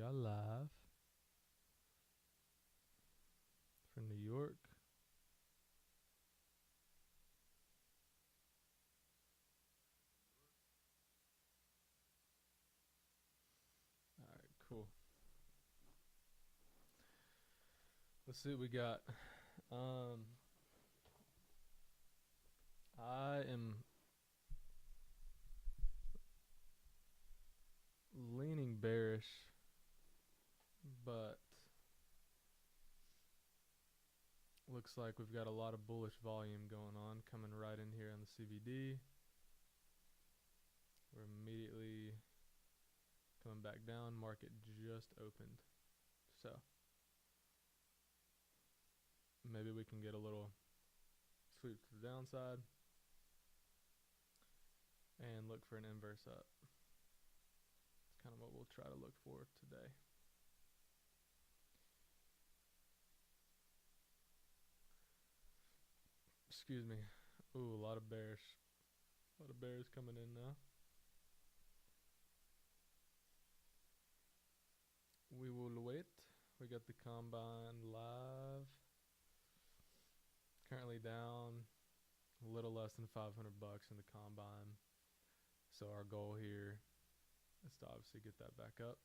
are live from New York. All right, cool. Let's see what we got. I am leaning bearish, but looks like we've got a lot of bullish volume going on coming right in here on the CVD. We're immediately coming back down. Market just opened. So maybe we can get a little sweep to the downside and look for an inverse up. It's kind of what we'll try to look for today. Excuse me. Ooh, a lot of bears. A lot of bears coming in now. We will wait. We got the combine live. Currently down a little less than 500 bucks in the combine. So our goal here is to obviously get that back up.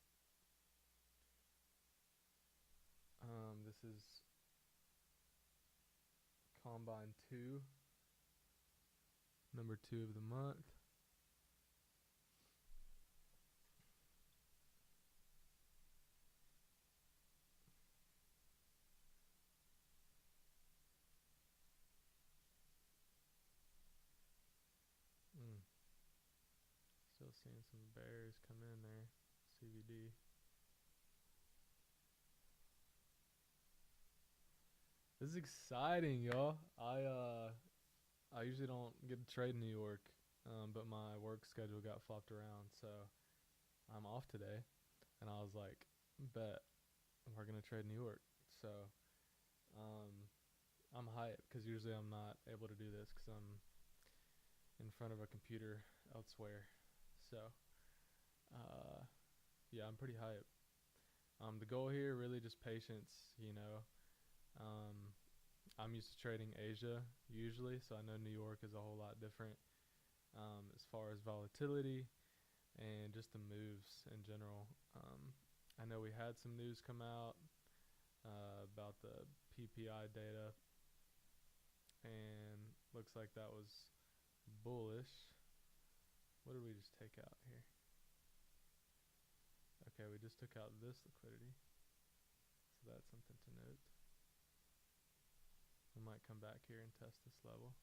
This is combine 2, number 2 of the month. Still seeing some bears come in there. CVD. This is exciting, y'all. I usually don't get to trade in New York, but my work schedule got flopped around, so I'm off today. And I was like, bet we're gonna trade New York. So I'm hyped because usually I'm not able to do this because I'm in front of a computer elsewhere. So yeah, I'm pretty hyped. The goal here really just patience, you know. I'm used to trading Asia usually, so I know New York is a whole lot different as far as volatility and just the moves in general. I know we had some news come out about the PPI data, and looks like that was bullish. What did we just take out here? Okay, we just took out this liquidity, so that's something to note. We might come back here and test this level.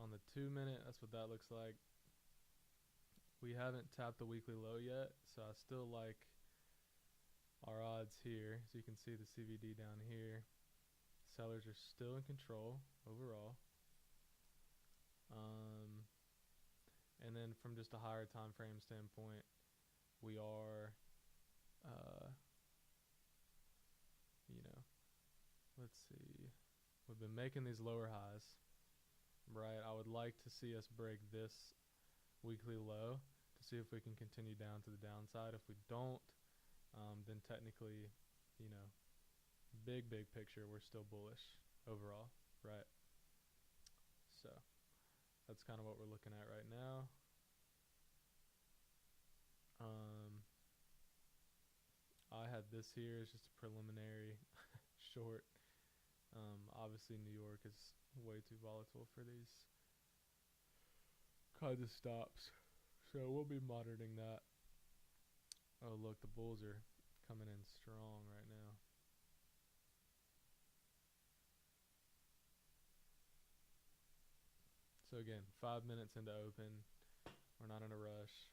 On the 2-minute, that's what that looks like. We haven't tapped the weekly low yet, so I still like our odds here. So you can see the CVD down here. Sellers are still in control overall. And then from just a higher time frame standpoint, we are, let's see. We've been making these lower highs, right? I would like to see us break this weekly low to see if we can continue down to the downside. If we don't, then technically, big picture, we're still bullish overall, right? So that's kind of what we're looking at right now. I had this here as just a preliminary short. Obviously New York is way too volatile for these kinds of stops, so we'll be monitoring that. Oh look, the bulls are coming in strong right now. So again, 5 minutes into open, we're not in a rush.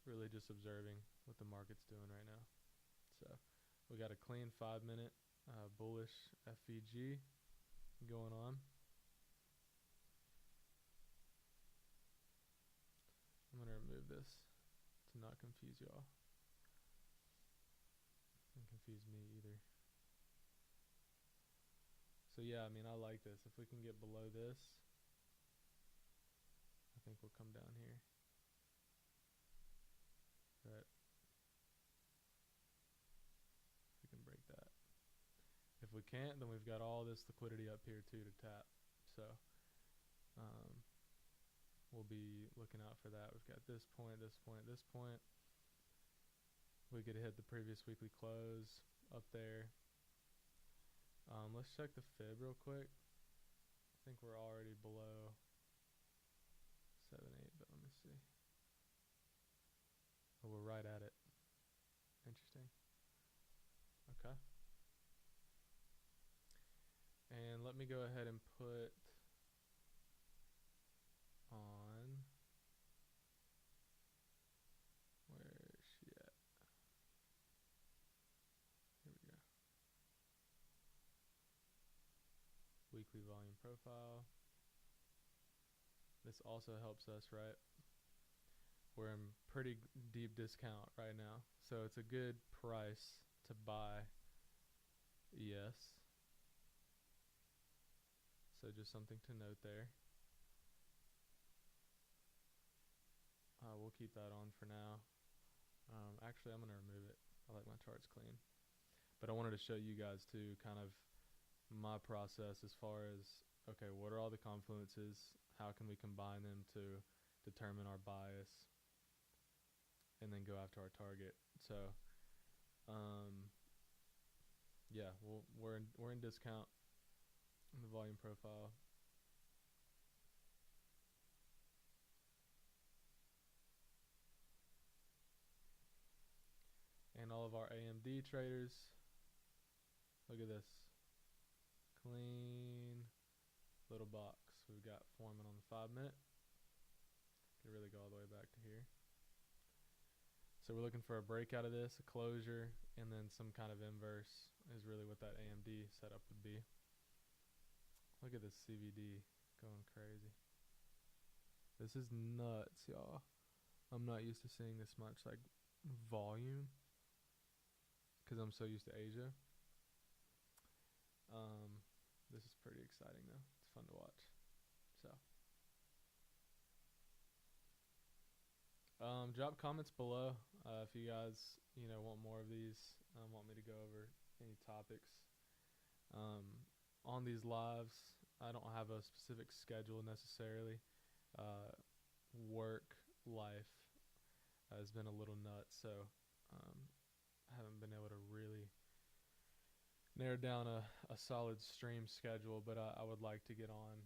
Really just observing what the market's doing right now. So we got a clean 5-minute bullish FVG going on. I'm going to remove this to not confuse y'all. And confuse me either. So yeah, I mean, I like this. If we can get below this, I think we'll come down here. Right. We can break that. If we can't, then we've got all this liquidity up here too to tap. So we'll be looking out for that. We've got this point, this point, this point. We could hit the previous weekly close up there. Let's check the fib real quick. I think we're already below 7.8, but let me see. Oh, we're right at it. Interesting. Okay. And let me go ahead and put on, where is she at? Here we go. Weekly volume profile. This also helps us, right? We're in pretty deep discount right now, so it's a good price to buy ES. So just something to note there. We'll keep that on for now. Actually, I'm going to remove it. I like my charts clean. But I wanted to show you guys too kind of my process as far as, okay, what are all the confluences? How can we combine them to determine our bias and then go after our target? So yeah, we're in discount in the volume profile. And all of our AMD traders, look at this. Clean little box. We've got forming on the 5-minute. Can really go all the way back to here. So we're looking for a break out of this, a closure, and then some kind of inverse is really what that AMD setup would be. Look at this CVD going crazy. This is nuts, y'all. I'm not used to seeing this much like volume because I'm so used to Asia. This is pretty exciting though. It's fun to watch. So drop comments below if you guys want more of these, want me to go over any topics on these lives. I don't have a specific schedule necessarily. Work life has been a little nuts, so I haven't been able to really narrow down a solid stream schedule, but I would like to get on,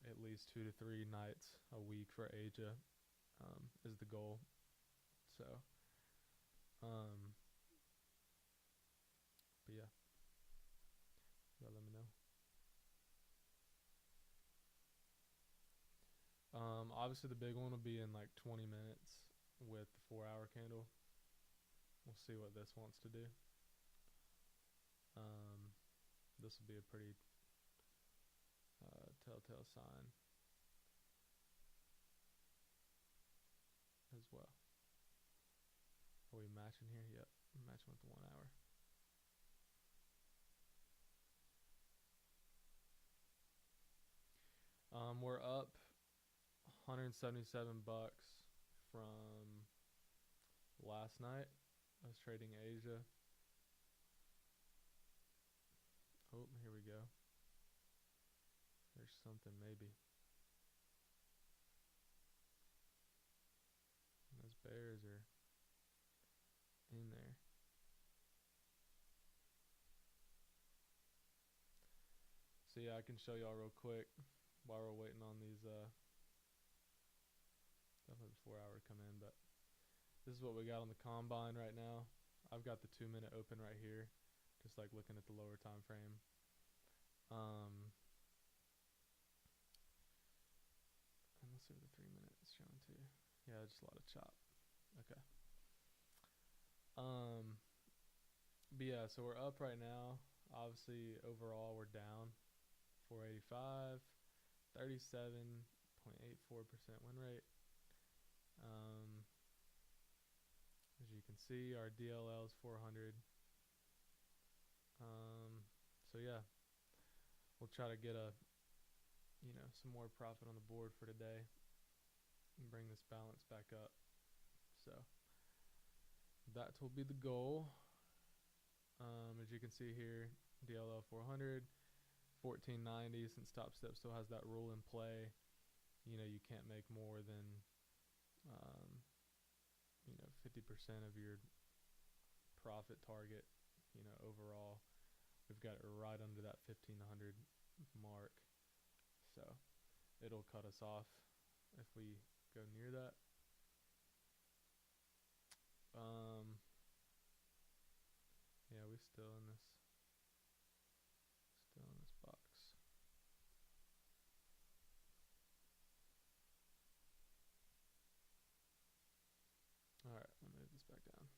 at least 2 to 3 nights a week for Asia is the goal. So, but yeah, let me know. Obviously the big one will be in like 20 minutes with the 4-hour candle. We'll see what this wants to do. This will be a pretty telltale sign as well. Are we matching here? Yep, I'm matching with the 1 hour. We're up 177 bucks from last night. I was trading Asia. Oh, here we go. There's something maybe. And those bears are in there. So yeah, I can show y'all real quick while we're waiting on these definitely the 4 hour to come in, but this is what we got on the combine right now. I've got the 2-minute open right here, just like looking at the lower time frame. And let's see what the 3-minute is showing too. Yeah, just a lot of chop. Okay. But yeah, so we're up right now. Obviously, overall, we're down 485, 37.84% win rate. As you can see, our DLL is 400. So yeah, we'll try to get some more profit on the board for today and bring this balance back up. So that will be the goal. As you can see here, DLL 400, 1490. Since Top Step still has that rule in play, you can't make more than 50% of your profit target. Overall, we've got it right under that 1500 mark, so it'll cut us off if we go near that. Yeah, we still in this box. All right, I'll move this back down.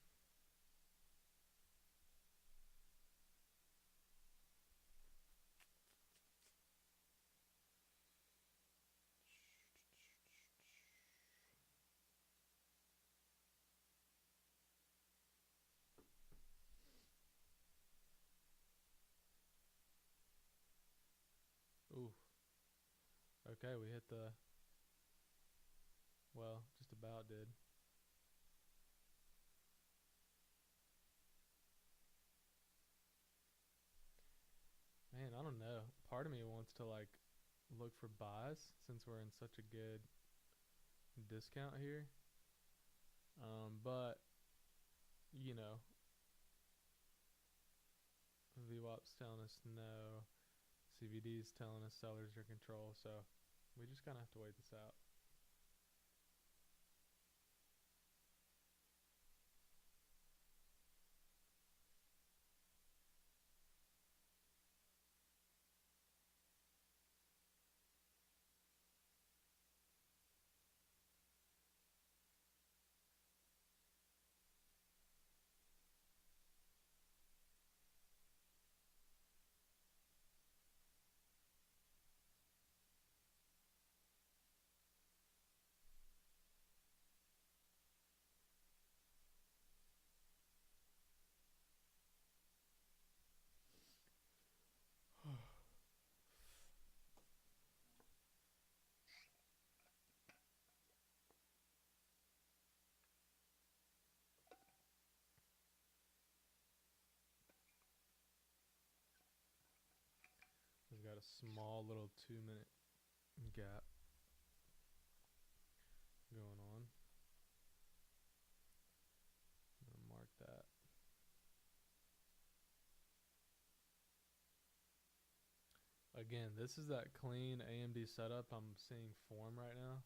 Ooh. Okay, we hit the, well, just about did. Man, I don't know. Part of me wants to like look for buys since we're in such a good discount here. But VWAP's telling us no. CVD's telling us sellers are control, so we just kind of have to wait this out. We've got a small little 2-minute gap going on. I'm gonna mark that. Again, this is that clean AMD setup I'm seeing form right now.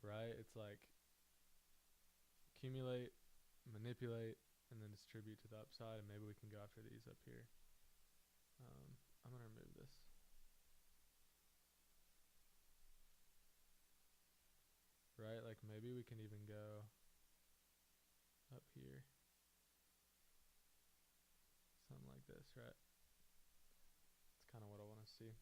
Right? It's like accumulate, manipulate, and then distribute to the upside, and maybe we can go after these up here. I'm going to remove this. Right? Like maybe we can even go up here. Something like this, right? That's kind of what I want to see.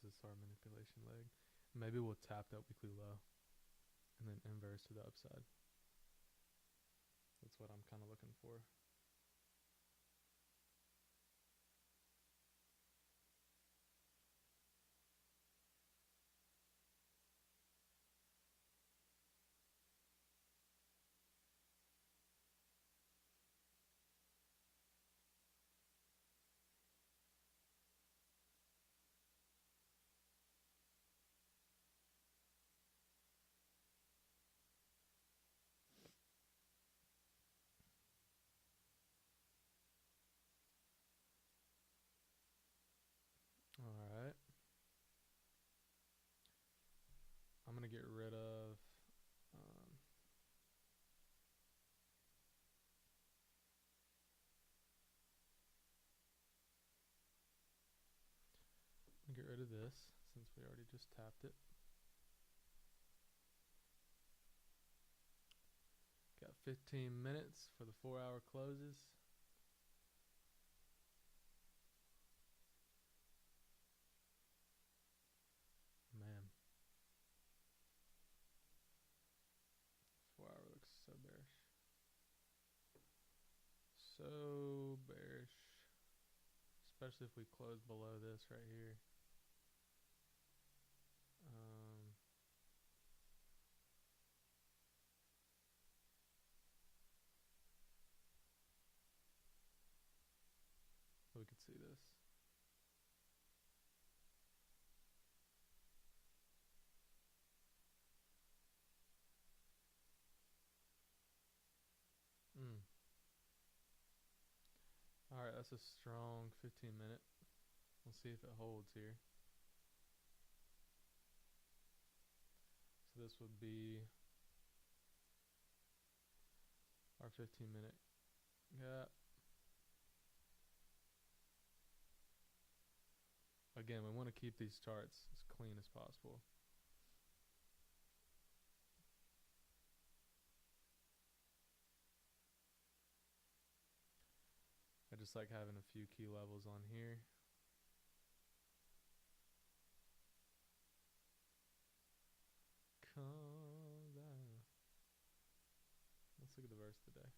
This is our manipulation leg. Maybe we'll tap that weekly low and then inverse to the upside. That's what I'm kind of looking for. this since we already just tapped it. Got 15 minutes for the 4-hour closes. Man. 4-hour looks so bearish. So bearish. Especially if we close below this right here. We could see this. Alright, that's a strong 15 minute. We'll see if it holds here. So this would be our 15 minute gap. Again, we want to keep these charts as clean as possible. I just like having a few key levels on here. Let's look at the verse today.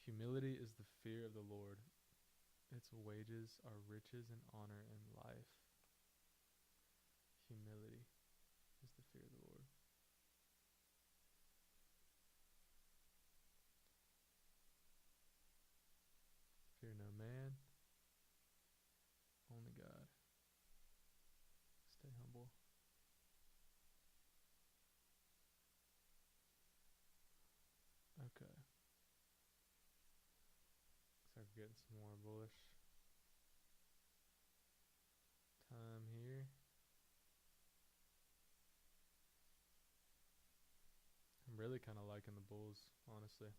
Humility is the fear of the Lord. Its wages are riches and honor and life. Humility is the fear of the Lord. Fear no man, only God. Stay humble. Okay. Looks like we're getting some more bullish time here. I'm really kind of liking the bulls, honestly.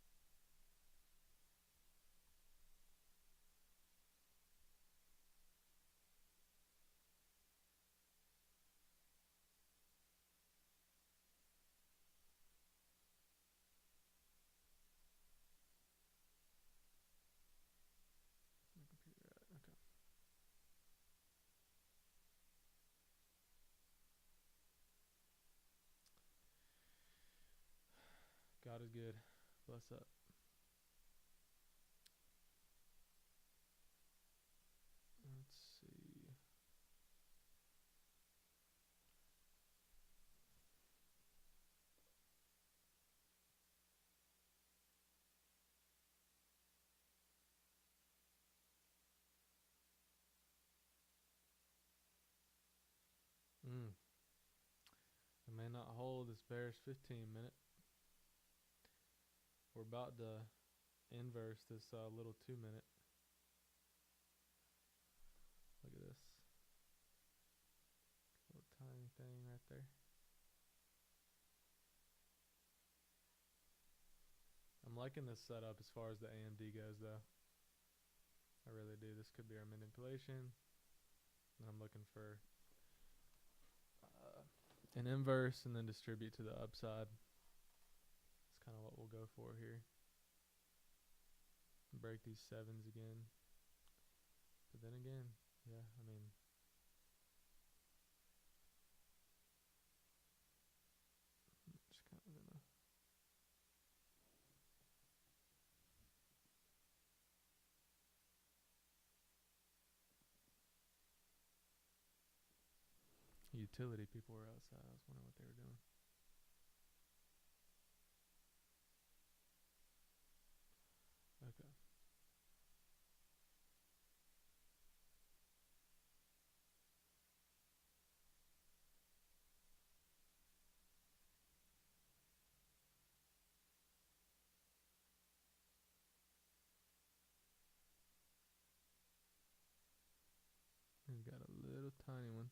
My computer at? Okay. God is good. Bless up. Let's see. It may not hold this bearish 15 minute. We're about to inverse this little 2 minute. Look at this. Little tiny thing right there. I'm liking this setup as far as the AMD goes though. I really do. This could be our manipulation. And I'm looking for an inverse and then distribute to the upside. That's kind of what we'll go for here. Break these sevens again. But then again, yeah, I mean, just kind of in a utility people were outside. I was wondering what they were doing. Okay. We've got a little tiny one.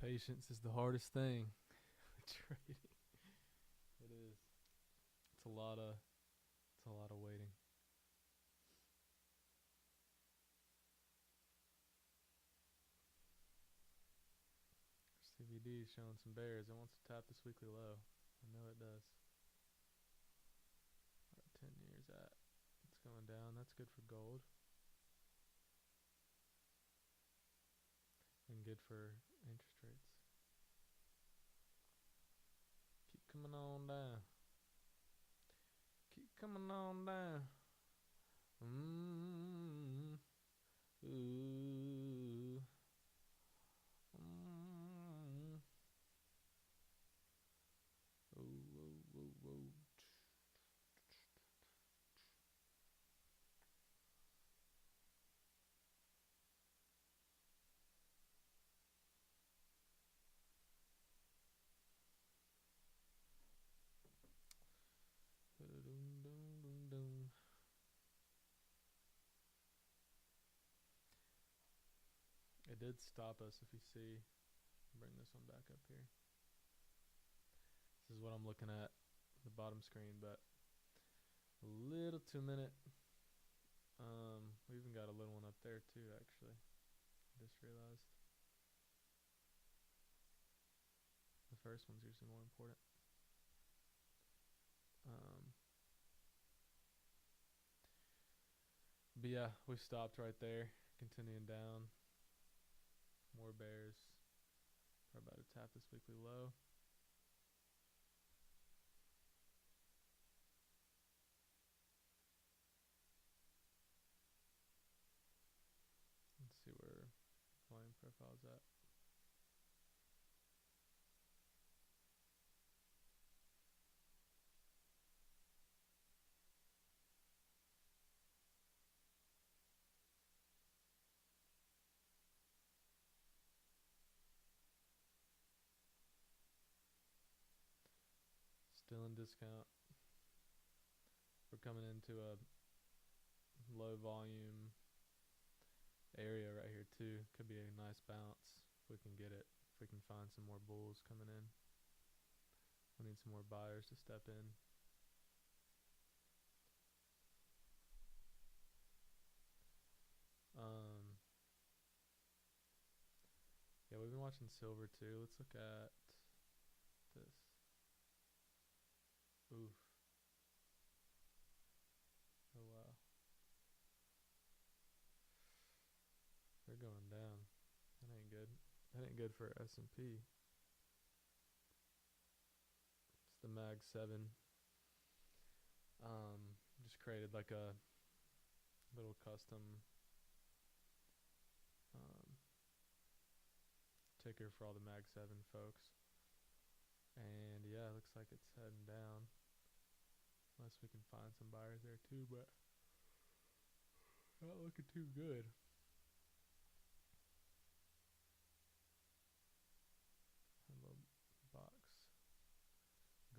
Patience is the hardest thing with trading. It is. It's a lot of waiting. CVD is showing some bears. It wants to tap this weekly low. I know it does. Where 10 years at? It's going down. That's good for gold. And good for interest rates. Keep coming on down. Keep coming on down. Ooh. Whoa. It did stop us, if you see. Bring this one back up here. This is what I'm looking at, the bottom screen, but a little 2 minute. We even got a little one up there too, actually. Just realized. The first one's usually more important. But yeah, we stopped right there, continuing down. More bears. We're about to tap this weekly low. Let's see where volume profile's at. Still in discount. We're coming into a low volume area right here too. Could be a nice bounce if we can get it. If we can find some more bulls coming in. We need some more buyers to step in. Yeah, we've been watching silver too. Let's look at this. Oof. Oh wow. They're going down. That ain't good. That ain't good for S&P. It's the Mag 7. Just created like a little custom ticker for all the Mag 7 folks. And yeah, it looks like it's heading down. Unless we can find some buyers there too, but not looking too good. A little box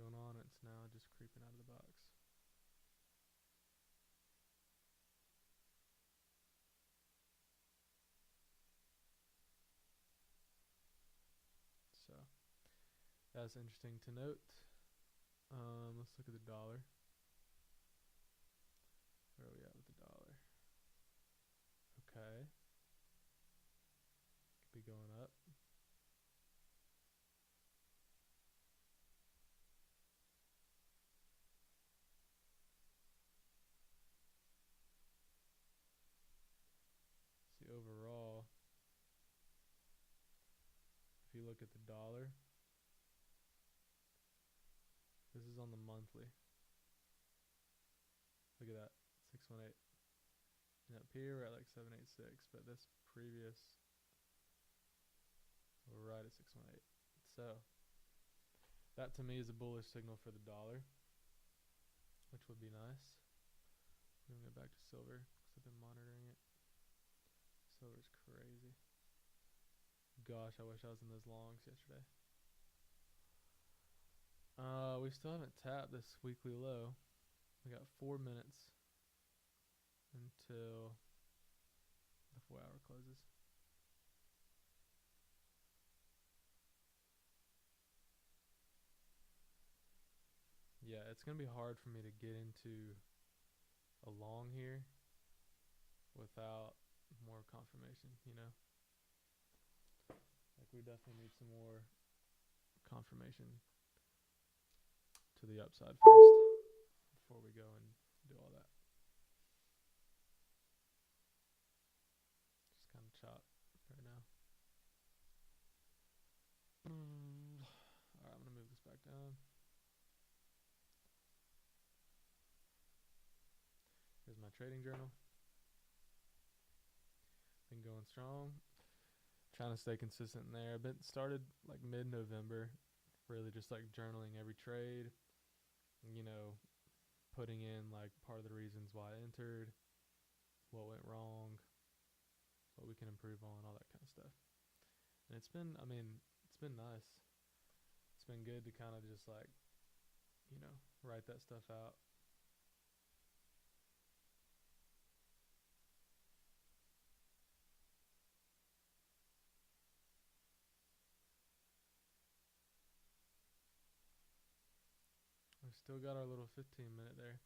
going on. It's now just creeping out of the box. So that's interesting to note. Let's look at the dollar. Where are we at with the dollar? Okay. Could be going up. See, overall, if you look at the dollar, this is on the monthly. Look at that, 618. And up here we're at like 786, but this previous, we're right at 618. So that to me is a bullish signal for the dollar, which would be nice. We're gonna go back to silver because I've been monitoring it. Silver's crazy. Gosh, I wish I was in those longs yesterday. We still haven't tapped this weekly low. We got 4 minutes until the 4 hour closes. yeah, it's gonna be hard for me to get into a long here without more confirmation, you know? Like we definitely need some more confirmation to the upside first before we go and do all that. Just kind of chop right now. Alright, I'm gonna move this back down. Here's my trading journal. Been going strong. Trying to stay consistent in there. Been started like mid-November, really just like journaling every trade, you know, putting in like part of the reasons why I entered, what went wrong, what we can improve on, all that kind of stuff. And it's been, I mean, it's been nice. It's been good to kind of just like, you know, write that stuff out. We still got our little 15-minute there.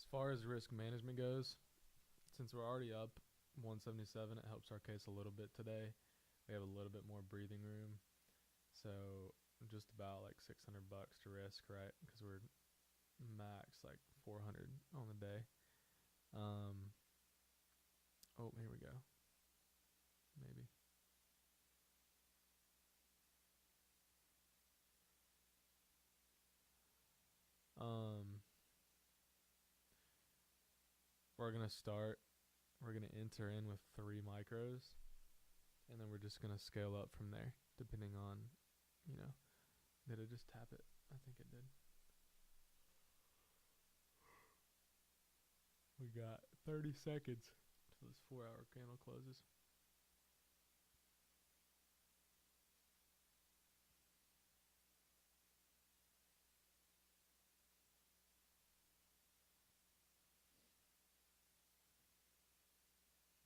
As far as risk management goes, since we're already up 177, it helps our case a little bit today. We have a little bit more breathing room. So just about like $600 to risk, right? Because we're max like 400 on the day. Oh, here we go. Maybe. We're gonna start. We're gonna enter in with 3 micros, and then we're just gonna scale up from there, depending on, you know, did it just tap it? I think it did. We got 30 seconds till this 4-hour candle closes.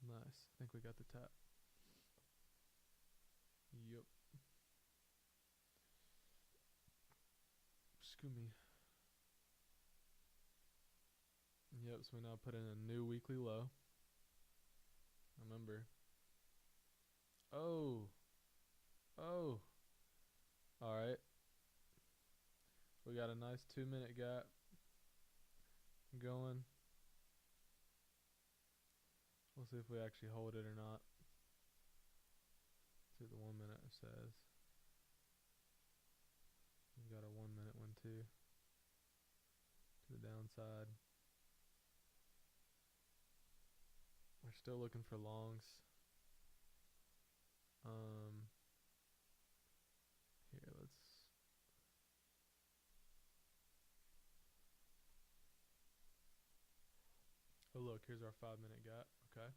Nice. I think we got the tap. Yup. Excuse me. Yep, so we now put in a new weekly low. Remember. Oh. Oh. Alright. We got a nice 2-minute gap going. We'll see if we actually hold it or not. See what the 1 minute says. We've got a 1 minute one too. To the downside. We're still looking for longs. Here, let's. Oh, look, here's our 5-minute gap. Okay.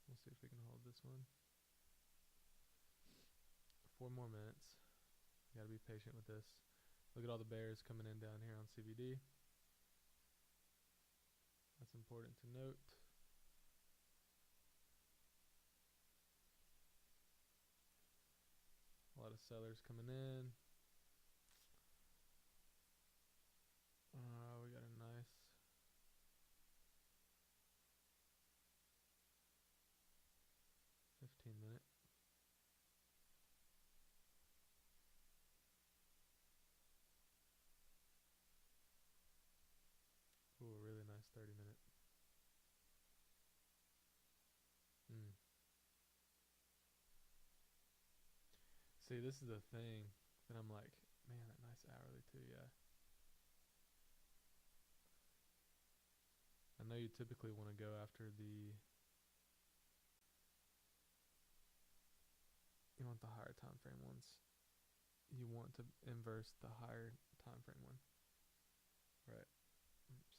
We'll see if we can hold this one. 4 more minutes. You gotta be patient with this. Look at all the bears coming in down here on CBD. That's important to note. A lot of sellers coming in. We got a nice 15-minute. Ooh, a really nice 30-minute. See, this is the thing that I'm like, man, that nice hourly too, yeah. I know you typically want to go after the want the higher time frame ones. You want to inverse the higher time frame one. Right. Oops.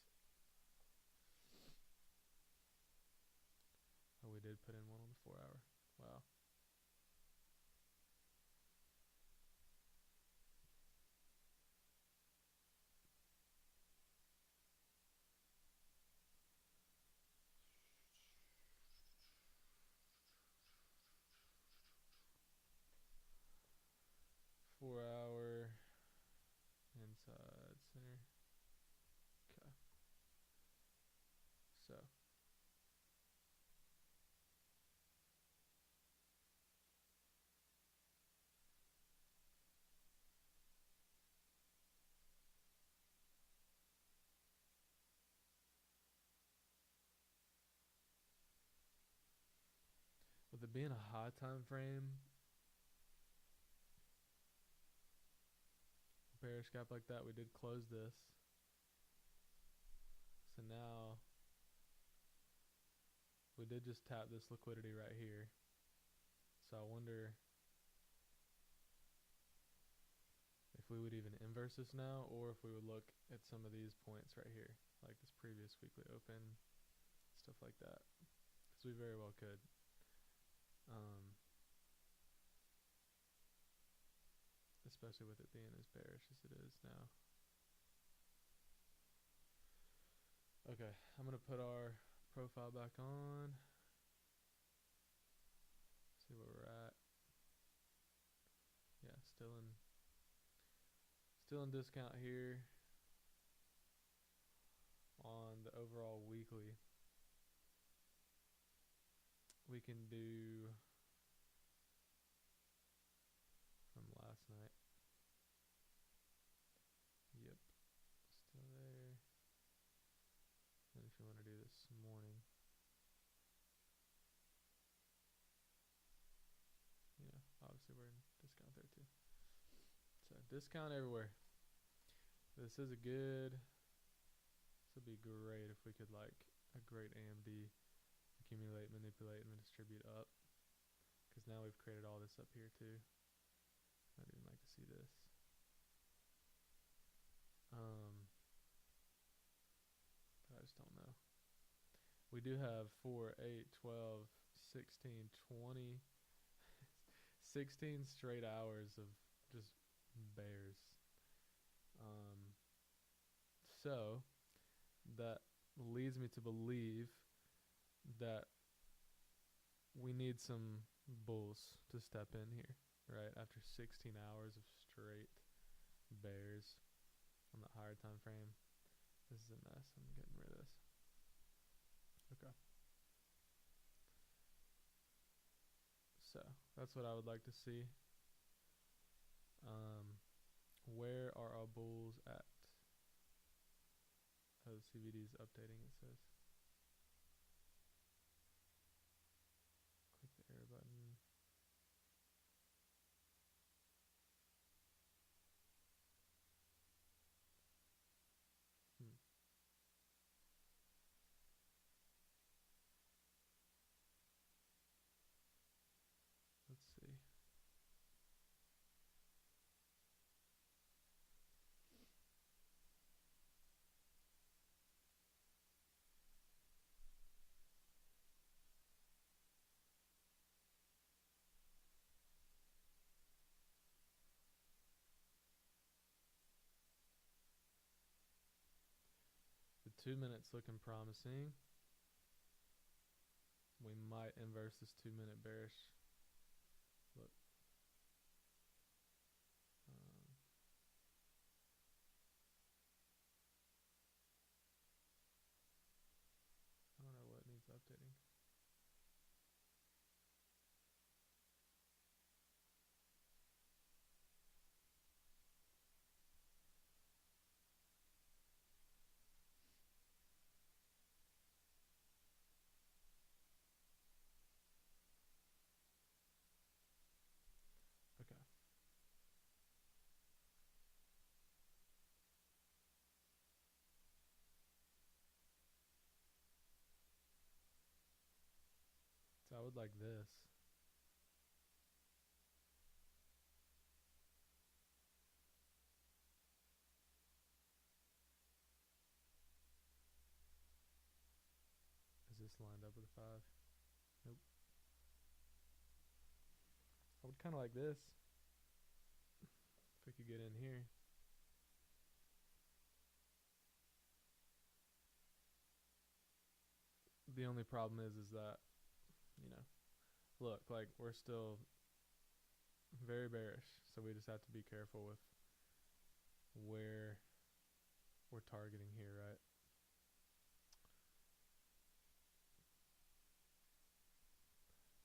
Oh, we did put in one on the 4 hour. Wow. Four-hour inside center. Okay. So with it being a high time frame, bearish gap like that, we did close this. So now we did just tap this liquidity right here. So I wonder if we would even inverse this now, or if we would look at some of these points right here, like this previous weekly open, stuff like that, because we very well could. Especially with it being as bearish as it is now. Okay, I'm gonna put our profile back on. See where we're at. Yeah, still in discount here on the overall weekly. We can do from last night. Yep, still there. And if you want to do this morning, obviously we're in discount there too. So discount everywhere. This is a good. This would be great if we could like a great AMD accumulate, manipulate, and then distribute up. Because now we've created all this up here too. I'd even like to see this. But I just don't know. We do have 4, 8, 12, 16, 20, 16 straight hours of just bears. So that leads me to believe that we need some bulls to step in here, right? After 16 hours of straight bears on the higher time frame. This is a mess. I'm getting rid of this. Okay. So that's what I would like to see. Where are our bulls at? Oh, the CVD is updating, it says. Click the arrow button. Let's see. The 2 minutes looking promising. We might inverse this 2 minute bearish. Look. I don't know what needs updating. Okay. So I would like this. this lined up with a 5? Nope. I would kind of like this. If we could get in here. The only problem is that, you know, look, like we're still very bearish, so we just have to be careful with where we're targeting here, right?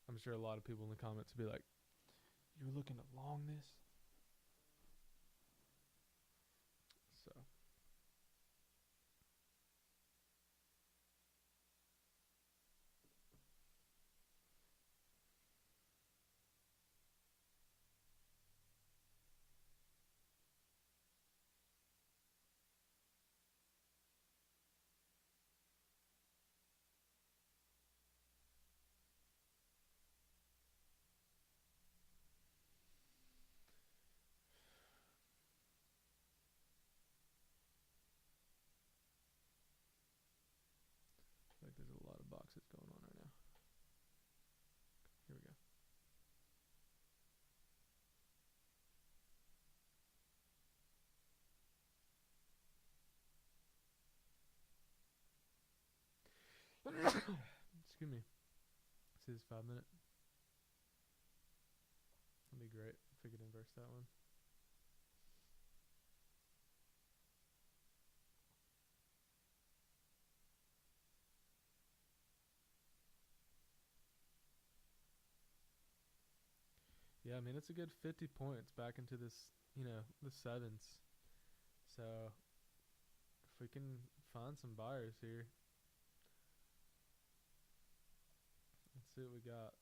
I'm sure a lot of people in the comments will be like, "You're looking to long this?" So I feel like there's a lot of boxes going on right now. Here we go. Excuse me. See this 5 minute? That'd be great if we could inverse that one. Yeah, I mean, it's a good 50 points back into this, you know, the sevens. So if we can find some buyers here, let's see what we got.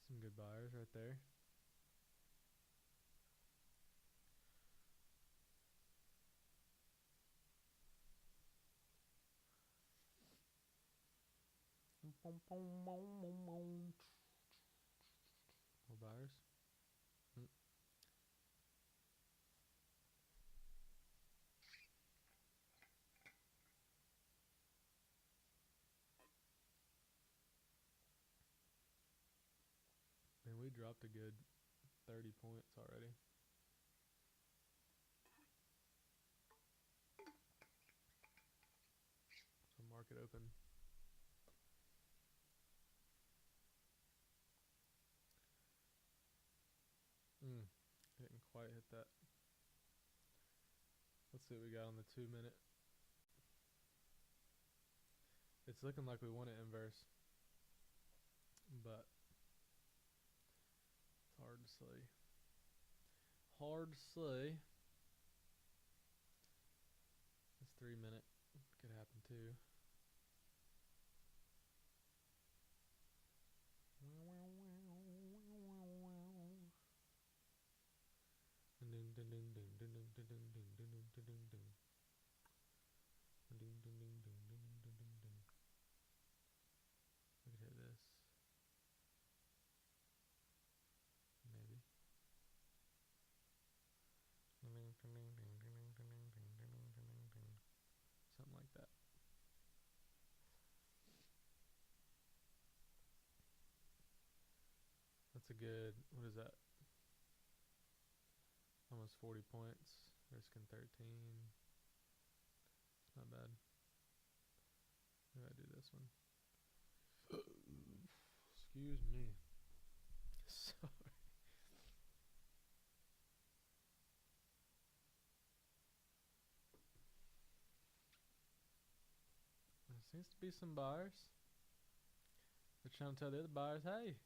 Some good buyers right there. More buyers. Man, we dropped a good 30 points already. So market open. Didn't quite hit that. Let's see what we got on the 2 minute. It's looking like we want to inverse, but it's hard to say. Hard to say. This 3 minute could happen too. We could hit this. Maybe. Something like that. That's a good, what is that? Almost 40 points. Risking 13. It's not bad. Maybe I do this one. Excuse me. Sorry. There seems to be some buyers. They're trying to tell the other buyers, hey,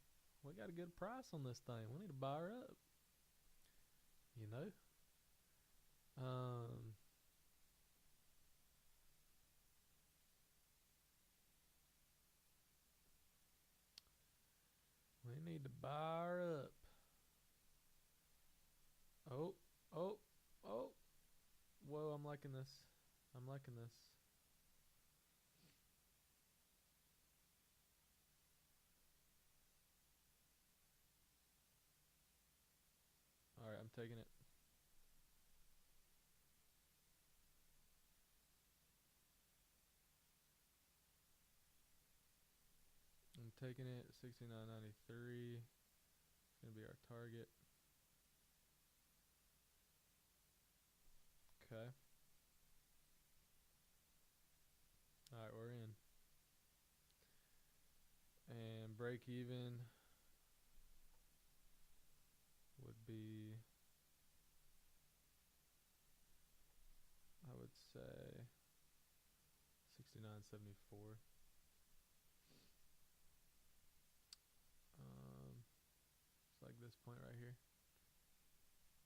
we got a good price on this thing. We need to buy her up. You know? We need to buy her up. Oh, oh, oh. Whoa, I'm liking this. I'm liking this. Alright, I'm taking it. taking it. 69.93. It's gonna be our target. Okay. All right, we're in. And break even would be, I would say, 69.74. It's like this point right here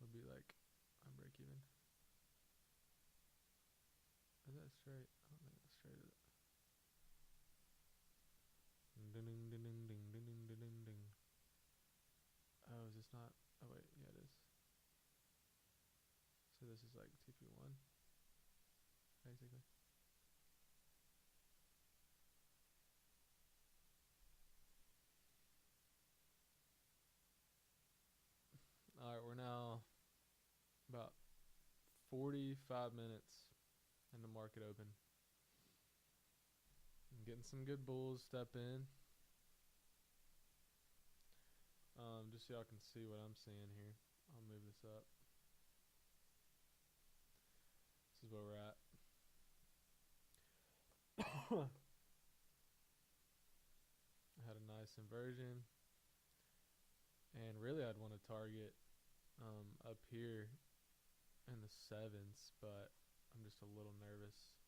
would be like our break even. Is that straight? I don't think that's straight, is it? Ding ding ding ding ding ding ding ding ding. Oh, is this not? Oh wait, yeah it is. So this is like TP1, basically. Alright, we're now about 45 minutes in the market open. I'm getting some good bulls step in. Just so y'all can see what I'm seeing here. I'll move this up. This is where we're at. I had a nice inversion. And really I'd want to target up here in the 7s, but I'm just a little nervous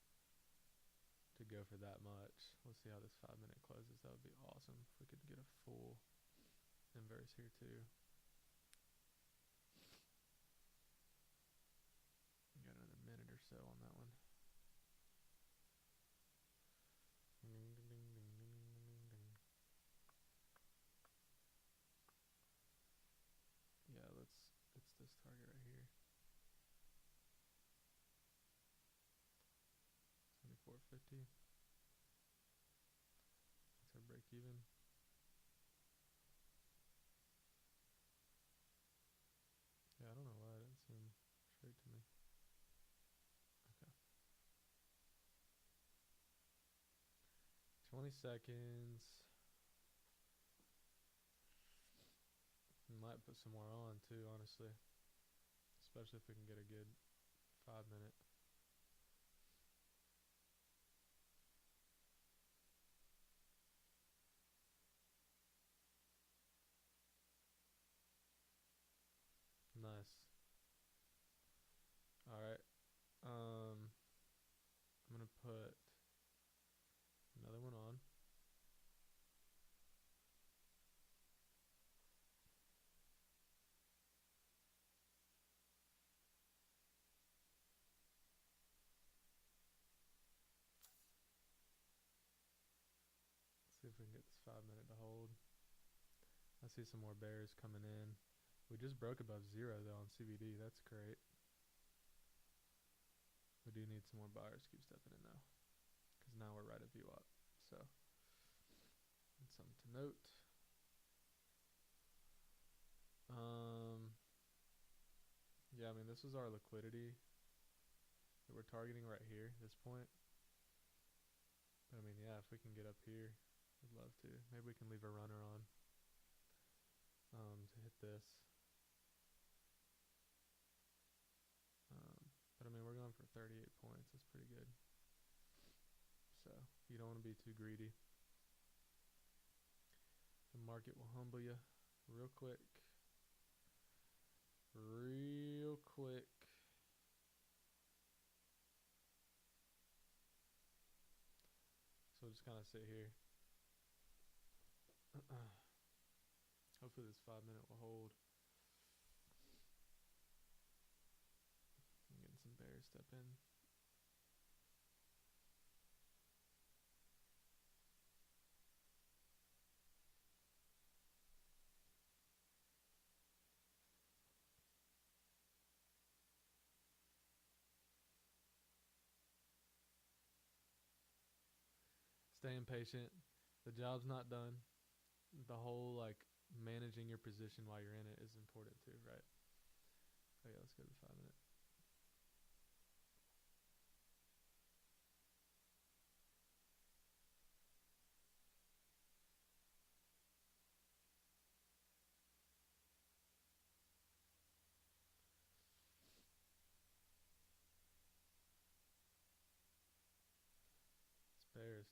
to go for that much. Let's see how this 5 minute closes. That would be awesome if we could get a full inverse here too. We got another minute or so on that one. Ding, ding, ding, ding, ding, ding, ding. Yeah, it's this target right here. 74.50. That's our break even. Yeah, I don't know why it didn't seem straight to me. Okay. 20 seconds. We might put some more on too, honestly. Especially if we can get a good 5 minute. Nice. Alright. I'm gonna put another one on. See if we can get this 5 minute to hold. I see some more bears coming in. We just broke above 0 though on CBD. That's great. We do need some more buyers to keep stepping in though, because now we're right at VWAP. So that's something to note. Yeah, I mean this is our liquidity that we're targeting right here, this point. But I mean, yeah, if we can get up here, I'd love to. Maybe we can leave a runner on to hit this. But I mean, we're going for 38 points. That's pretty good. So you don't want to be too greedy. The market will humble you real quick. Real quick. So we'll just kind of sit here. Hopefully this 5 minute will hold. I'm getting some bears step in. Staying patient. The job's not done. The whole like managing your position while you're in it is important too, right? Oh yeah, let's go to the 5 minute.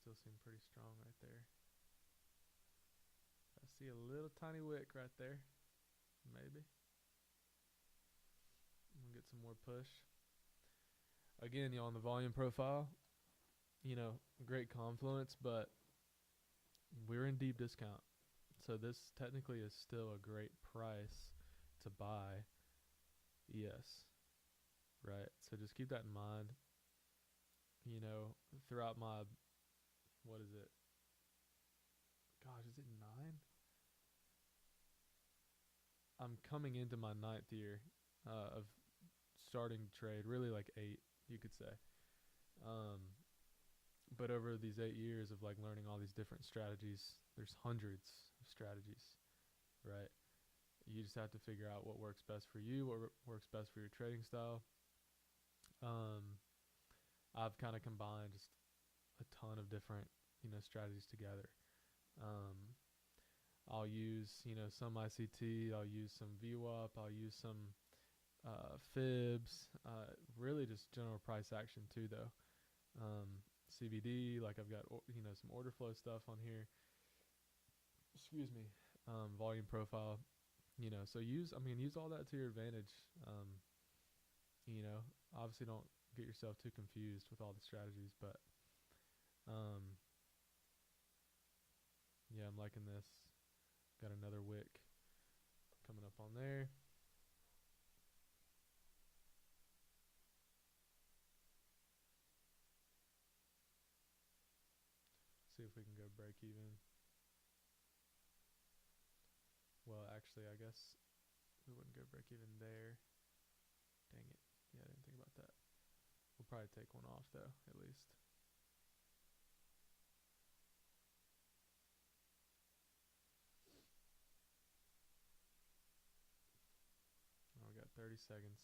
still seem pretty strong right there. I see a little tiny wick right there. Maybe. We'll get some more push. Again, on the volume profile, great confluence, but we're in deep discount. So this technically is still a great price to buy ES, right? So just keep that in mind. Throughout my, what is it? Gosh, is it 9? I'm coming into my 9th year of starting to trade, really like 8, you could say. But over these 8 years of like learning all these different strategies, there's hundreds of strategies, right? You just have to figure out what works best for you, what works best for your trading style. I've kind of combined just a ton of different, strategies together. I'll use, some ICT, I'll use some VWAP, I'll use some fibs, really just general price action too though. CBD, like I've got, some order flow stuff on here. Excuse me. Volume profile, so use all that to your advantage. Obviously don't get yourself too confused with all the strategies, but yeah, I'm liking this. Got another wick coming up on there. See if we can go break even. Well, actually, I guess we wouldn't go break even there. Dang it. Yeah, I didn't think about that. We'll probably take one off, though, at least. Oh, we got 30 seconds.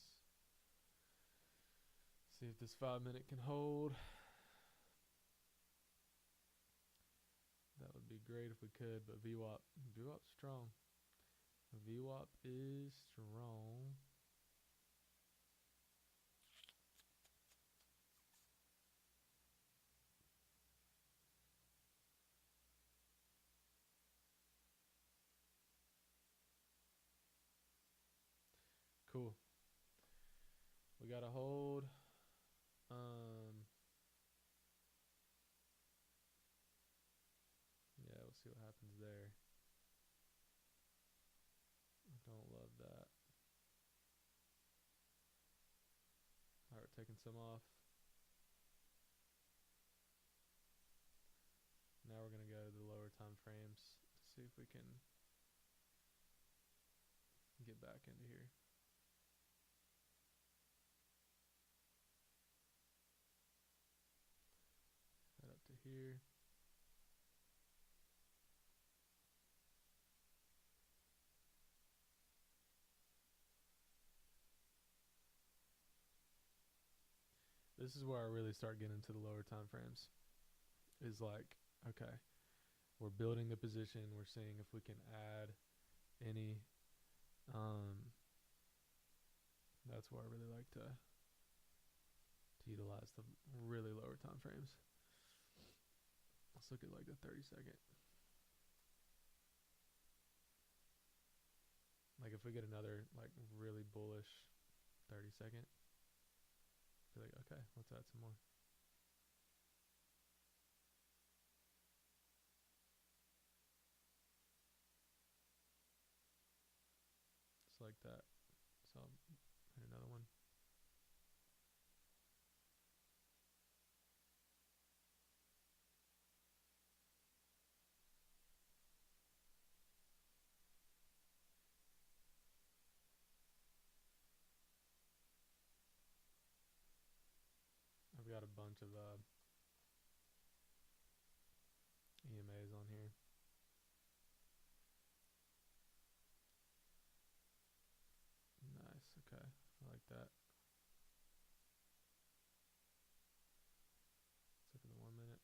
See if this 5-minute can hold. That would be great if we could, but VWAP's strong. VWAP is strong. Cool. We got to hold. Yeah, we'll see what happens there. I don't love that. Alright, we're taking some off. Now we're going to go to the lower time frames to see if we can get back into here. Head up to here. This is where I really start getting into the lower time frames. Is like, okay, we're building the position. We're seeing if we can add any. That's where I really like to utilize the really lower time frames. Let's look at like the 30-second. Like if we get another like really bullish 30-second, be like, okay, let's add some more. Just like that. So I'll hit another one. I've got a bunch of EMAs on here. Nice, okay, I like that. Let's look at the 1 minute.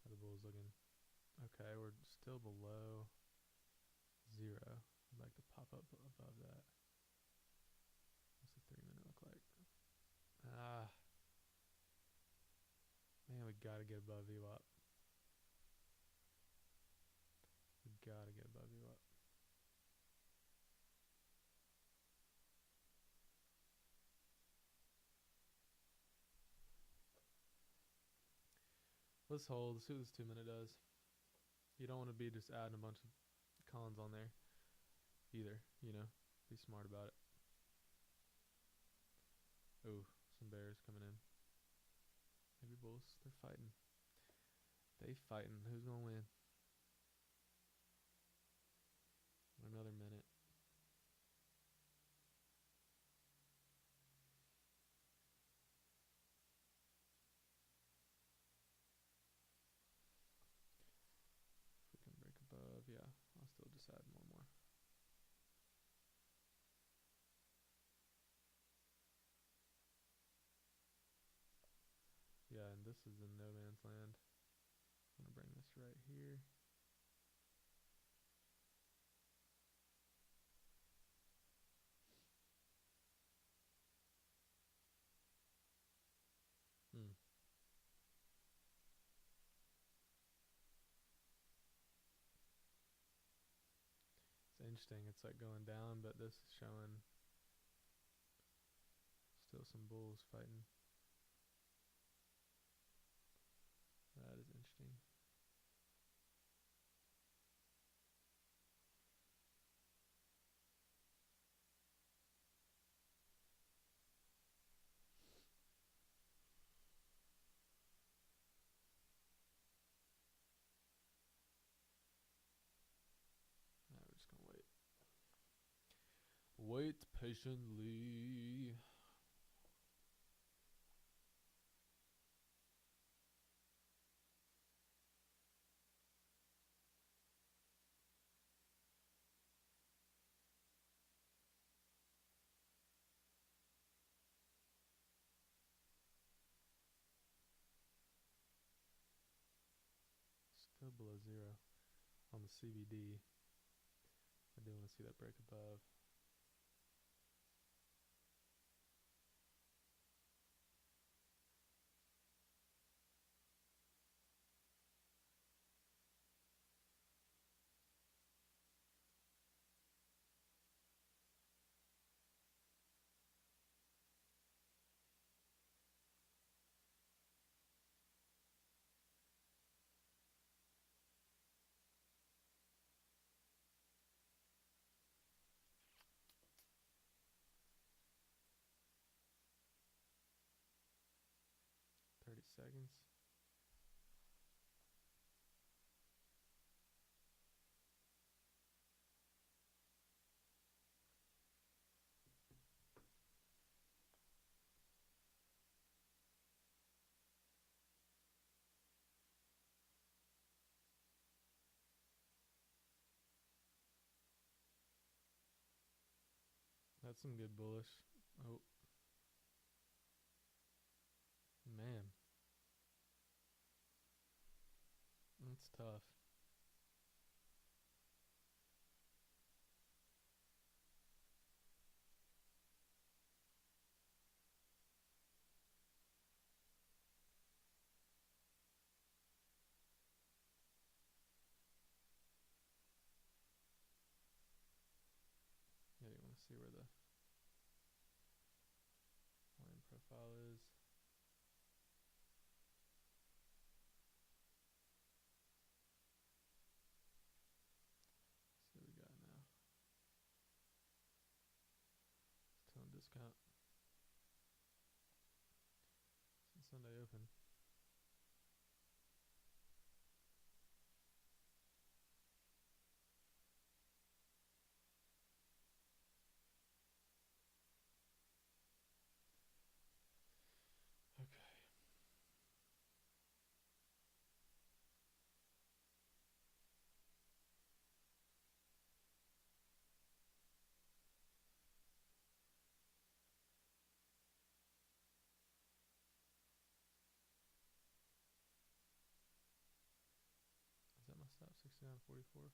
How the bulls looking? Okay, we're still below 0. gotta get above VWAP. We gotta get above VWAP. Let's hold. Let's see what this 2 minute does. You don't want to be just adding a bunch of cons on there either, you know. Be smart about it. Oh, some bears coming in. Maybe bulls. They're fighting. They fighting. Who's gonna win? Another minute. If we can break above, yeah, I'll still just add one more. Yeah, and this is in no man's land. I'm gonna bring this right here. It's interesting. It's like going down, but this is showing still some bulls fighting. That is interesting. Alright, we're just gonna wait. Wait patiently. Still below zero on the CBD. I do want to see that break above. Seconds. That's some good bullish. Oh. Man. That's tough. Yeah, you want to see where the line profile is. See what we got now. Still on discount. Since Sunday open. Okay. Is that my stop? 69.44?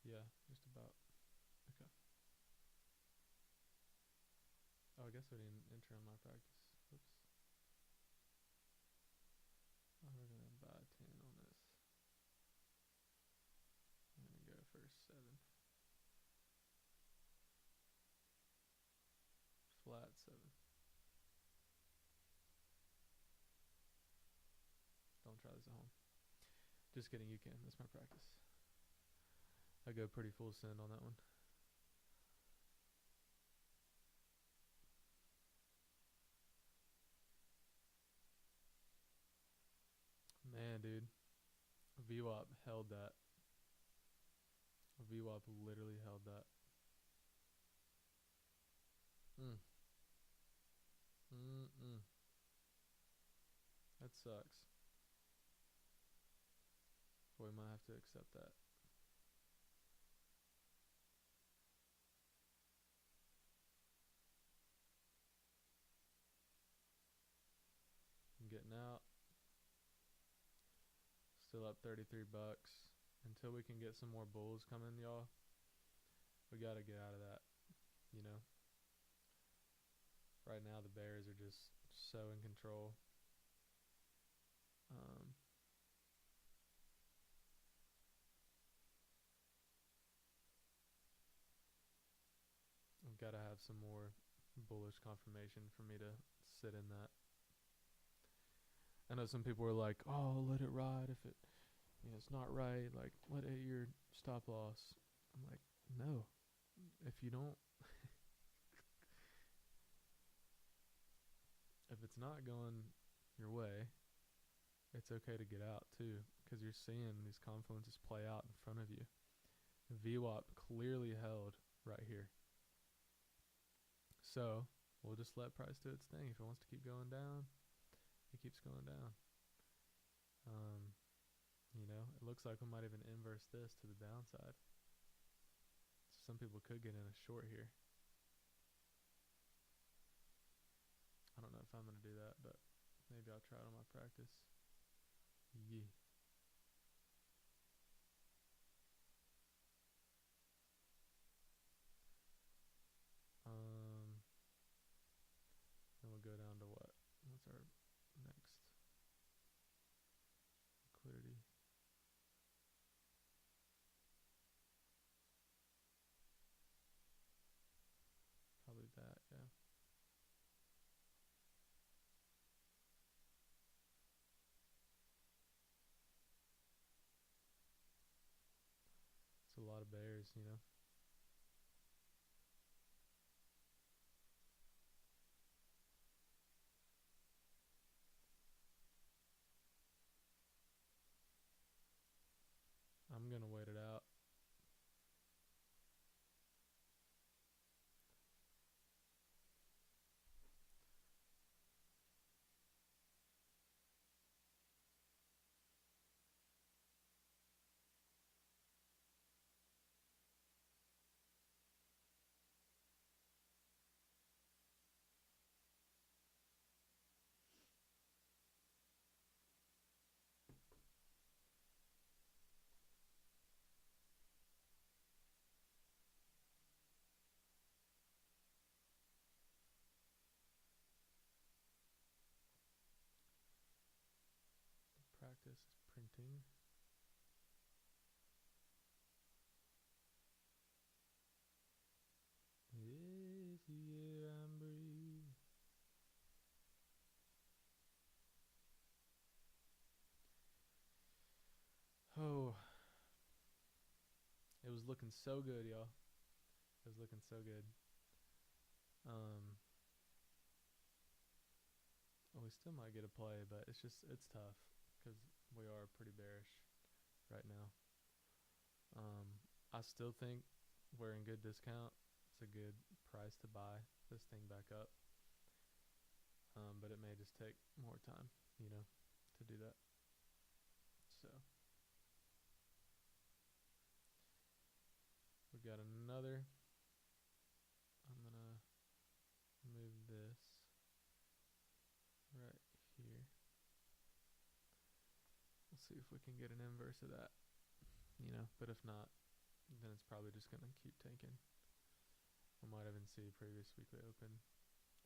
Yeah, just about. Okay. Oh, I guess I didn't enter on my practice. Oops. 7. Flat 7. Don't try this at home. Just kidding, you can. That's my practice. I go pretty full send on that one. Man, dude. VWAP held that. VWAP literally held that. That sucks. But we might have to accept that. I'm getting out. Still up 33 bucks. Until we can get some more bulls coming, y'all, we gotta get out of that, you know. Right now the bears are just so in control. I've got to have some more bullish confirmation for me to sit in that. I know some people are like, oh, let it ride if it, it's not right, like let it hit your stop loss. I'm like, no, if you don't if it's not going your way, it's okay to get out too, because you're seeing these confluences play out in front of you. VWAP clearly held right here. So we'll just let price do its thing. If it wants to keep going down, it keeps going down. It looks like we might even inverse this to the downside. So some people could get in a short here. I don't know if I'm going to do that, but maybe I'll try it on my practice. Yeah. Then we'll go down to what? What's our next liquidity? Probably that, yeah. It's a lot of bears, I'm going to wait it out. Practice is printing. This year I'm breathing. Oh, it was looking so good, y'all. It was looking so good. We still might get a play, but it's tough because we are pretty bearish right now. I still think we're in good discount. It's a good price to buy this thing back up. But it may just take more time, to do that. So we got another. I'm gonna move this right here. We'll see if we can get an inverse of that, but if not, then it's probably just gonna keep tanking. We might even see previous weekly open,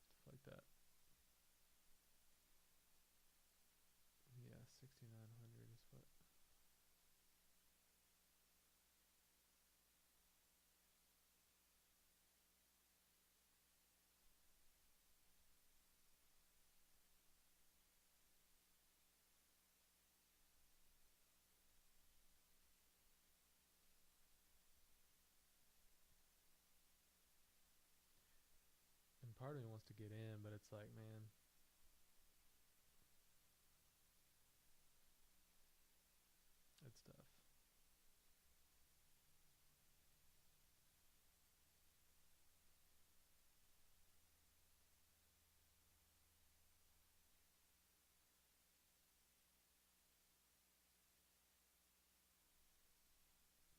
stuff like that. Yeah, 6,900 is what. part of me wants to get in, but it's like, man, it's tough.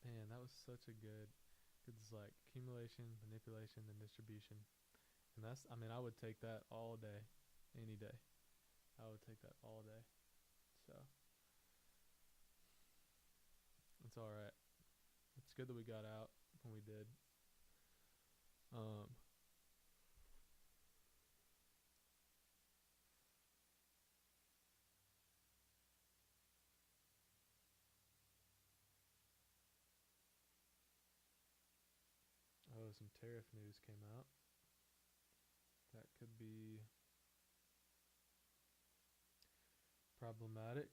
Man, that was such a good, it's like accumulation, manipulation, and distribution. And that's, I mean, I would take that all day, any day. I would take that all day. So it's all right. It's good that we got out when we did. Um, oh, some tariff news came out. That could be problematic.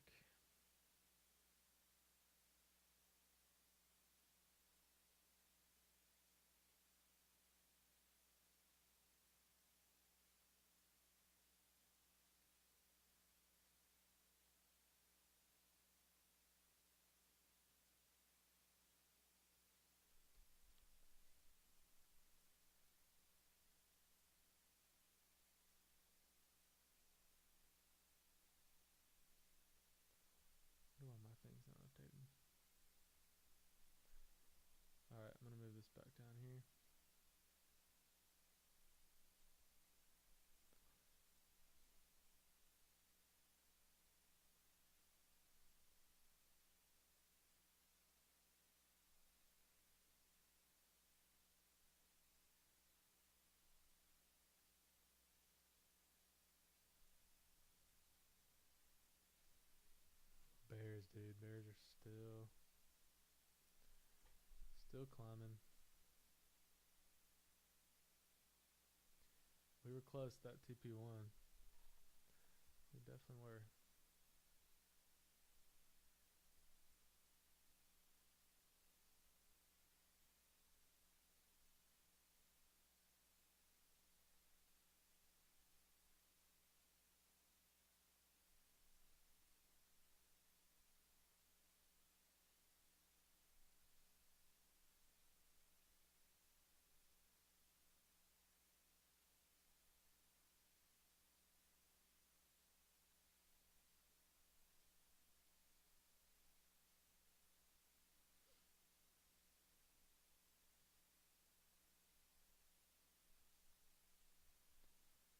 Why my thing's not updating? All right, I'm gonna move this back down here. Bears, dude. Bears are still climbing. We were close to that TP1. We definitely were.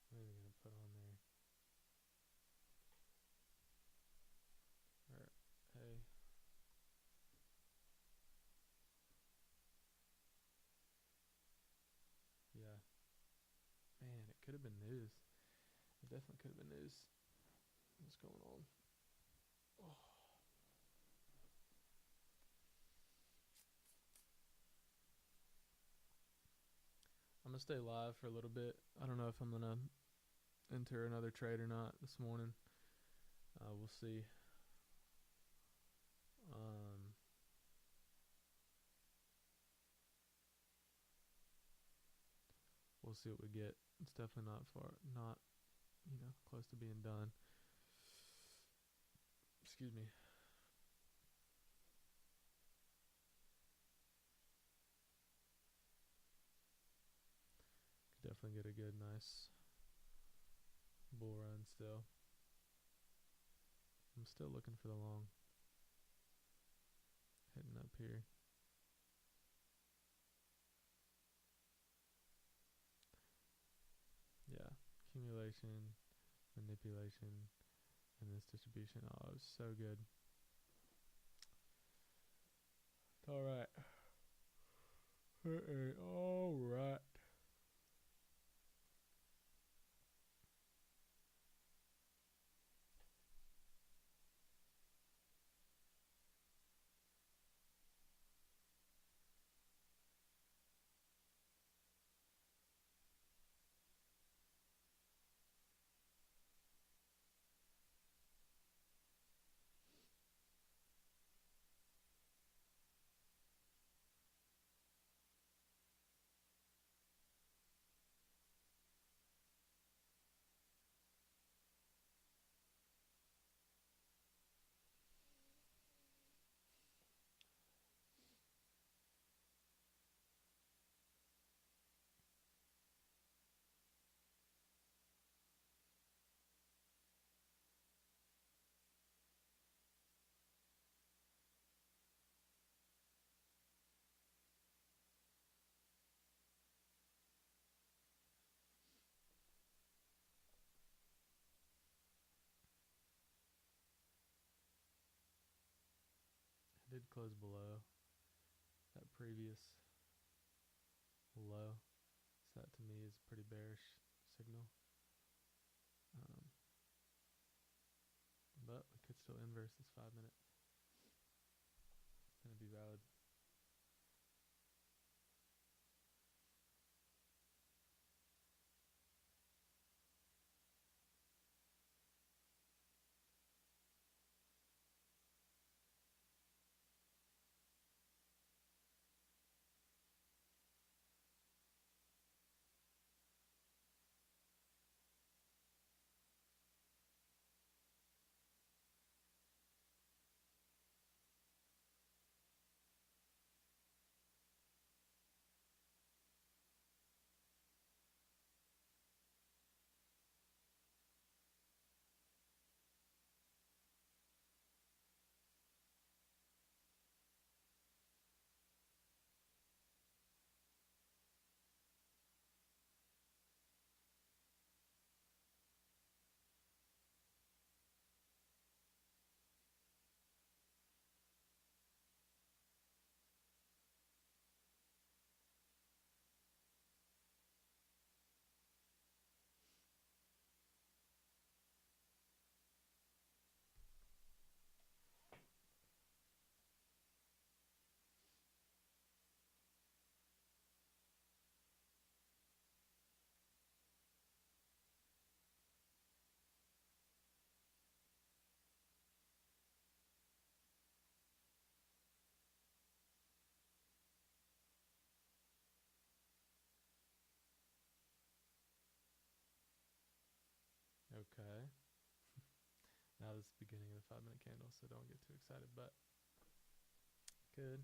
What are we gonna put on there? Or hey, yeah. Man, it could have been news. It definitely could have been news. What's going on? Oh. I'm gonna stay live for a little bit. I don't know if I'm gonna enter another trade or not this morning. We'll see. Um, we'll see what we get. It's definitely not close to being done. Excuse me. Could definitely get a good, nice bull run still. I'm still looking for the long. Hitting up here. Yeah, accumulation, manipulation, and this distribution. Oh, it was so good. All right. All right. did close below that previous low, so that to me is a pretty bearish signal. But we could still inverse this 5 minute and it'd be valid. Okay. Now this is the beginning of the 5 minute candle, so don't get too excited, but good.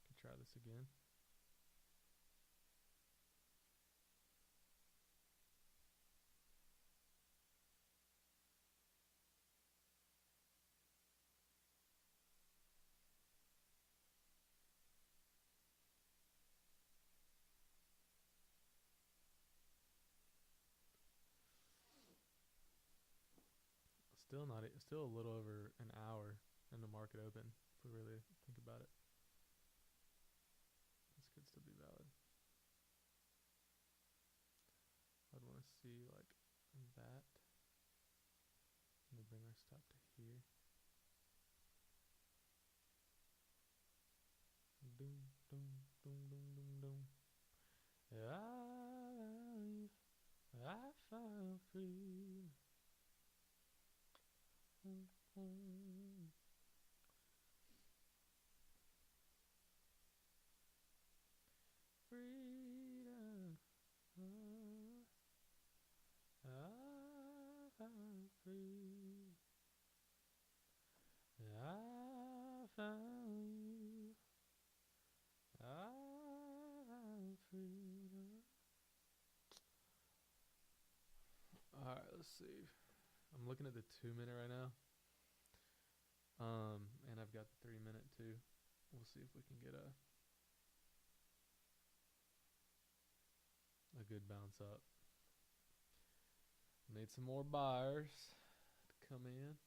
Could try this again. Still a little over an hour in the market open, if we really think about it. This could still be valid. I'd want to see like that. Let me bring our stop to here. Doom, doom, doom, doom, doom, doom. I found freedom. Freedom. I found freedom. I found you. I found freedom. Alright, let's see. I'm looking at the 2 minute right now. And I've got the 3 minute too. We'll see if we can get a good bounce up. Need some more buyers to come in.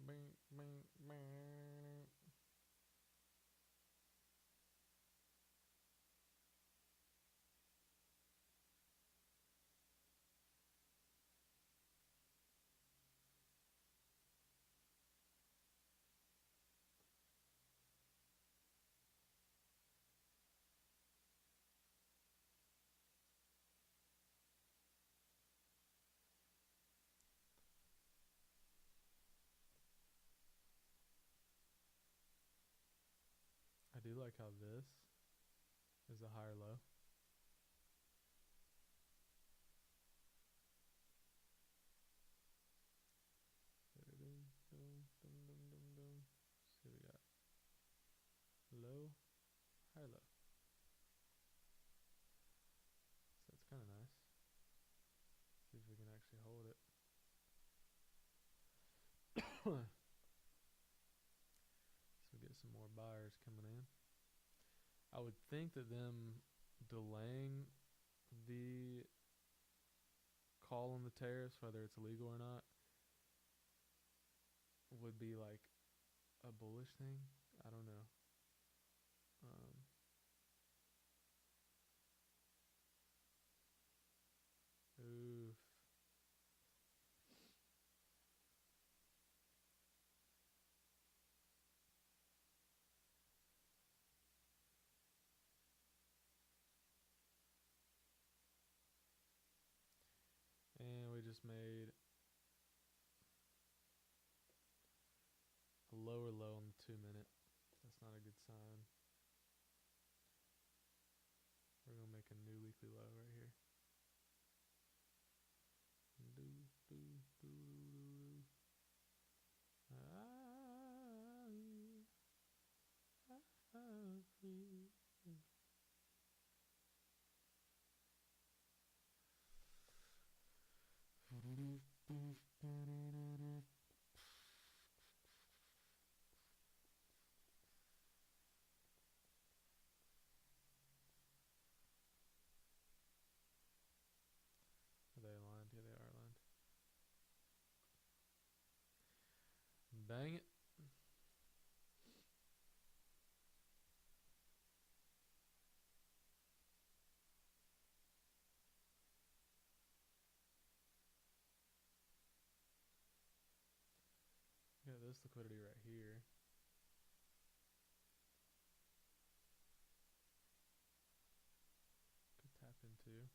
Bing, bing, bing. I do like how this is a higher low. See, we got low, high low. So that's kind of nice. See if we can actually hold it. So we get some more buyers coming in. I would think that them delaying the call on the tariffs, whether it's illegal or not, would be like a bullish thing. I don't know. Oof. And we just made a lower low on the 2 minute. That's not a good sign. We're going to make a new weekly low right here. Are they aligned? Yeah, they are aligned. Dang it. Yeah, this liquidity right here. Could tap into.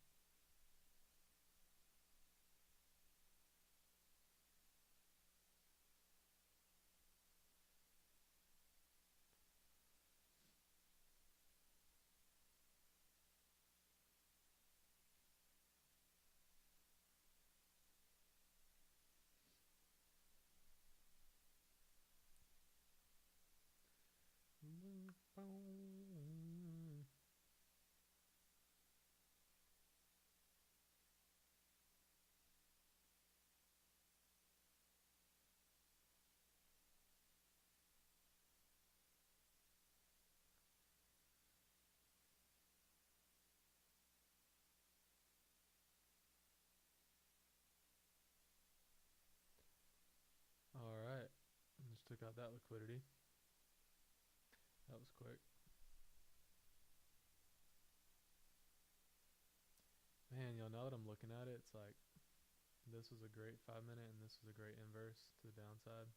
Alright. Just took out that liquidity. That was quick. Man, y'all, now that I'm looking at it, it's like this was a great 5 minute and this was a great inverse to the downside.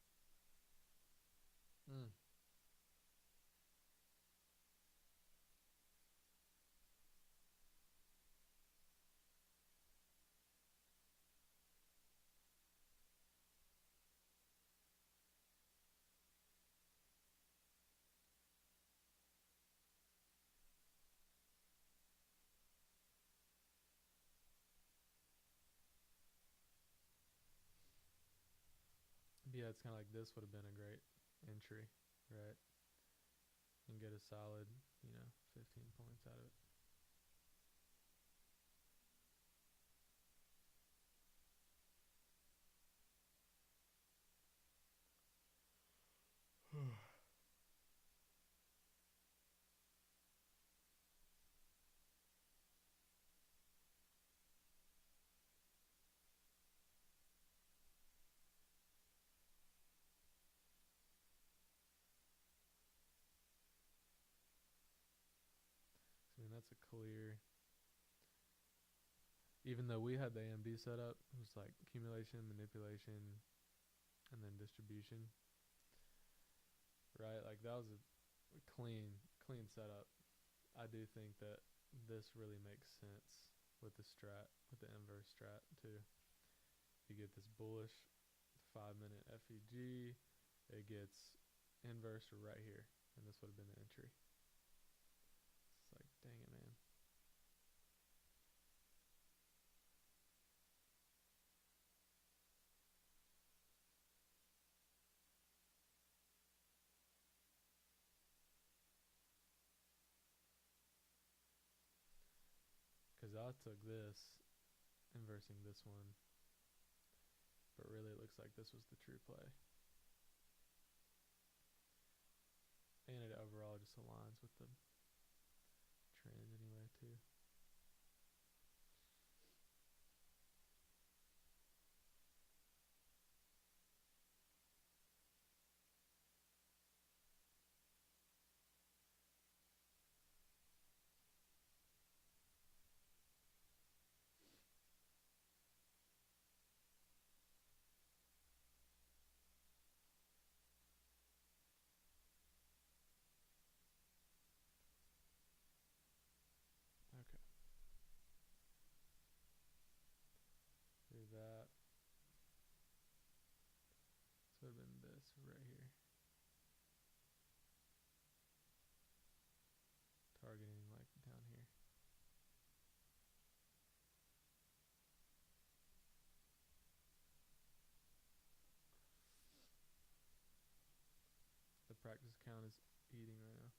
Yeah, it's kind of like this would have been a great entry, right? And get a solid, 15 points out of it. I mean, that's a clear. Even though we had the AMD set up, it was like accumulation, manipulation, and then distribution. Right? Like that was a clean setup. I do think that this really makes sense with the strat, with the inverse strat too. You get this bullish 5 minute FEG, it gets inverse right here, and this would have been the entry. It's like, dang it, man. Because I took this, inversing this one, but really it looks like this was the true play. And it overall just aligns with the trend anyway too. right here. Targeting like down here. The practice account is eating right now.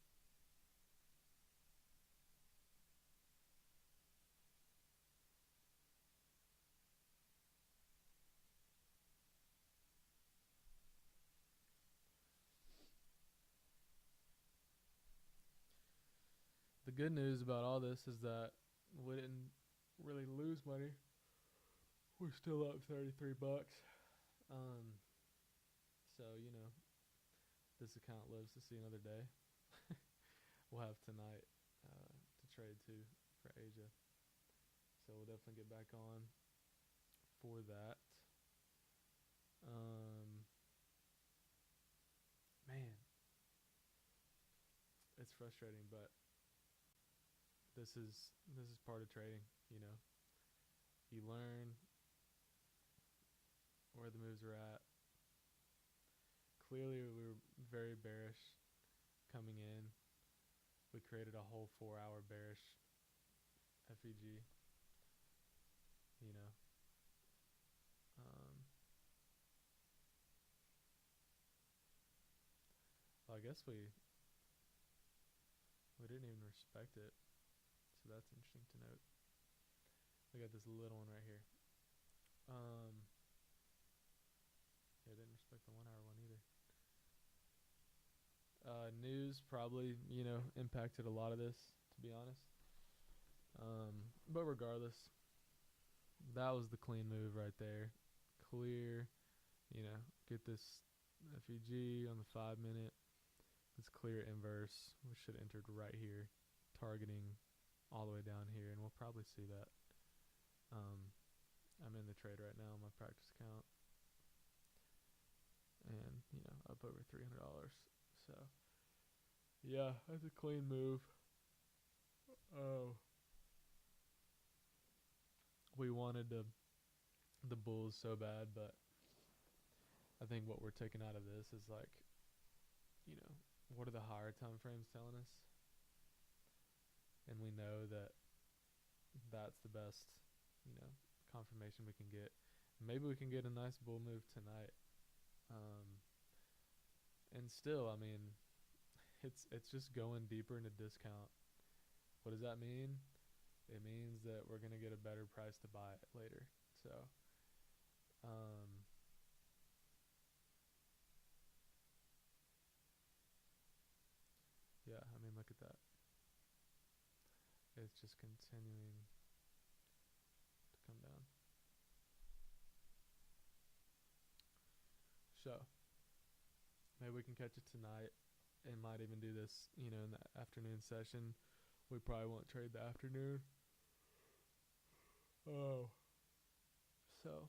The good news about all this is that we didn't really lose money. We're still up $33. So, you know, this account lives to see another day. We'll have tonight to trade to for Asia. So we'll definitely get back on for that. Man, it's frustrating, but this is part of trading, you know. You learn where the moves are at. Clearly we were very bearish coming in. We created a whole 4-hour bearish FEG, you know. Well, I guess we didn't even respect it, so that's interesting to note. We got this little one right here. Yeah, didn't respect the 1 hour one either. News probably, you know, impacted a lot of this, to be honest. But regardless, that was the clean move right there. Clear, you know, get this FEG on the 5-minute. It's clear inverse. We should have entered right here, targeting all the way down here, and we'll probably see that. I'm in the trade right now on my practice account, and you know, up over $300. So yeah, that's a clean move. Oh, we wanted the bulls so bad, but I think what we're taking out of this is like, you know, what are the higher time frames telling us? And we know that that's the best, you know, confirmation we can get. Maybe we can get a nice bull move tonight. And still, I mean, it's just going deeper into discount. What does that mean? It means that we're going to get a better price to buy it later. So, yeah, I mean, look at that. It's just continuing to come down. So, maybe we can catch it tonight and might even do this, you know, in the afternoon session. We probably won't trade the afternoon. Oh. So.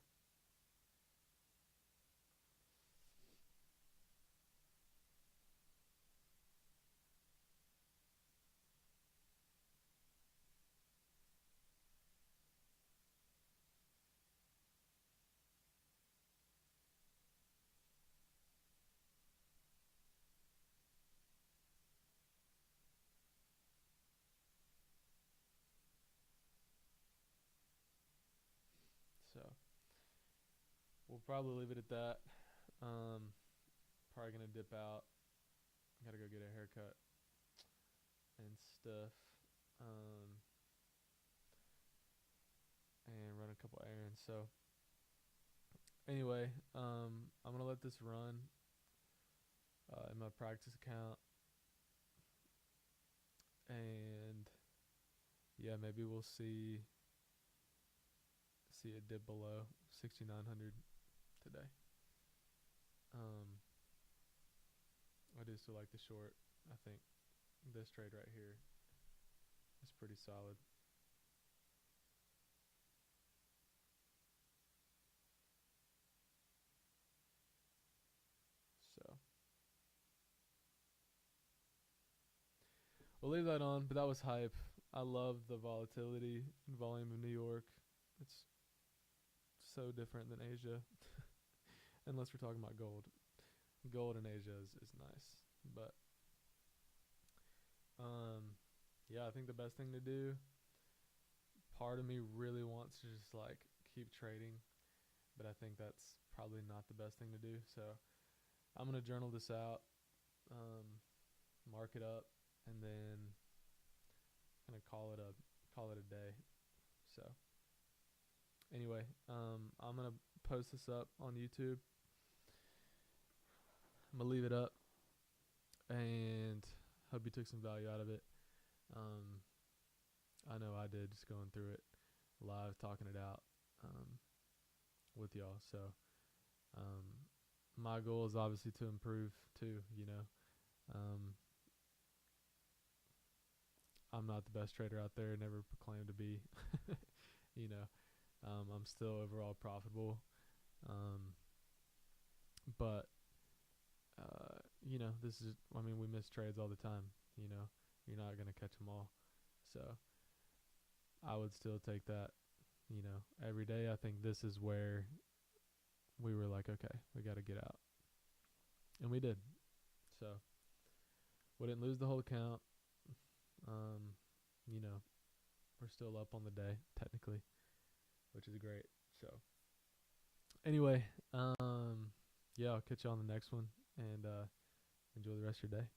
So. We'll probably leave it at that. Probably going to dip out. Got to go get a haircut and stuff. And run a couple errands. So anyway, I'm gonna let this run in my practice account, and yeah, maybe we'll see a dip below 6,900 today. I do still like the short. I think this trade right here is pretty solid. So we'll leave that on, but that was hype. I love the volatility and volume of New York. It's so different than Asia, unless we're talking about gold. gold in Asia is nice. But yeah, I think the best thing to do. Part of me really wants to just like keep trading, but I think that's probably not the best thing to do. So I'm gonna journal this out, mark it up, and then kind of call it a day. So anyway, I'm gonna post this up on YouTube. I'm gonna leave it up, and hope you took some value out of it. Um, I know I did, just going through it live, talking it out with y'all. So my goal is obviously to improve too. I'm not the best trader out there, never proclaimed to be. you know, I'm still overall profitable. But this is, I mean, we miss trades all the time. You're not going to catch them all. So I would still take that, every day. I think this is where we were like, okay, we got to get out. And we did. So we didn't lose the whole account. We're still up on the day, technically, which is great. So anyway, yeah, I'll catch you on the next one, and enjoy the rest of your day.